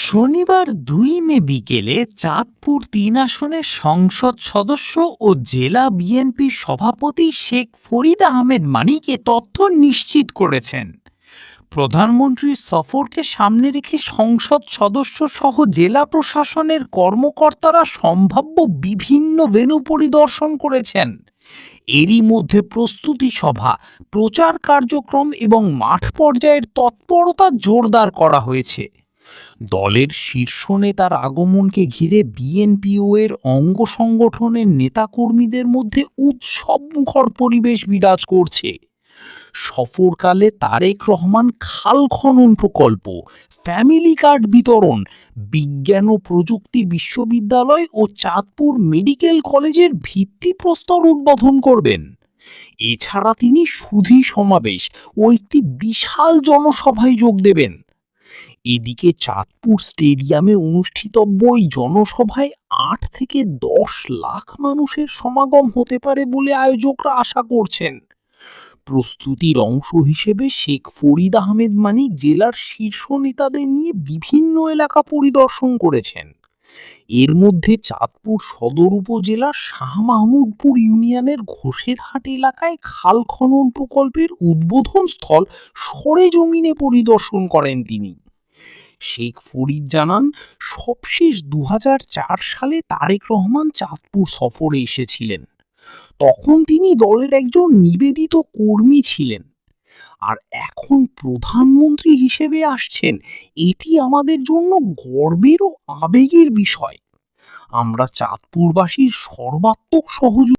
শনিবার ২ মে বিকেলে চাঁদপুর ৩ আসনের সংসদ সদস্য ও জেলা বিএনপির সভাপতি শেখ ফরিদ আহমেদ মানিক এ তথ্য নিশ্চিত করেছেন। প্রধানমন্ত্রীর সফরকে সামনে রেখে সংসদ সদস্য সহ জেলা প্রশাসনের কর্মকর্তারা সম্ভাব্য বিভিন্ন ভেন্যু পরিদর্শন করেছেন। এরই মধ্যে প্রস্তুতি সভা, প্রচার কার্যক্রম এবং মাঠ পর্যায়ের তৎপরতা জোরদার করা হয়েছে। দলের শীর্ষ নেতার আগমনকে ঘিরে বিএনপিও এর অঙ্গ সংগঠনের নেতাকর্মীদের মধ্যে উৎসবমুখর পরিবেশ বিরাজ করছে। সফরকালে তারেক রহমান খাল খনন প্রকল্প, ফ্যামিলি কার্ড বিতরণ, বিজ্ঞান ও প্রযুক্তি বিশ্ববিদ্যালয় ও চাঁদপুর মেডিকেল কলেজের ভিত্তিপ্রস্তর উদ্বোধন করবেন। এছাড়া তিনি সুধী সমাবেশ ও একটি বিশাল জনসভায় যোগ দেবেন। এদিকে চাঁদপুর স্টেডিয়ামে অনুষ্ঠিতব্য এই জনসভায় ৮ থেকে ১০ লাখ মানুষের সমাগম হতে পারে বলে আয়োজকরা আশা করছেন। প্রস্তুতির অংশ হিসেবে শেখ ফরিদ আহমেদ মানিক জেলার শীর্ষ নেতাদের নিয়ে বিভিন্ন এলাকা পরিদর্শন করেছেন। এর মধ্যে চাঁদপুর সদর উপজেলার শাহ মাহমুদপুর ইউনিয়নের ঘোষেরহাট এলাকায় খাল খনন প্রকল্পের উদ্বোধন স্থল সরেজমিনে পরিদর্শন করেন তিনি। শেখ ফরিদ জানান, সবশেষ ২০০৪ সালে তারেক রহমান চাঁদপুর সফরে এসেছিলেন। তখন তিনি দলের একজন নিবেদিত কর্মী ছিলেন, আর এখন প্রধানমন্ত্রী হিসেবে আসছেন। এটি আমাদের জন্য গর্বের ও আবেগের বিষয়। আমরা চাঁদপুরবাসীর সর্বাত্মক সহযোগিতা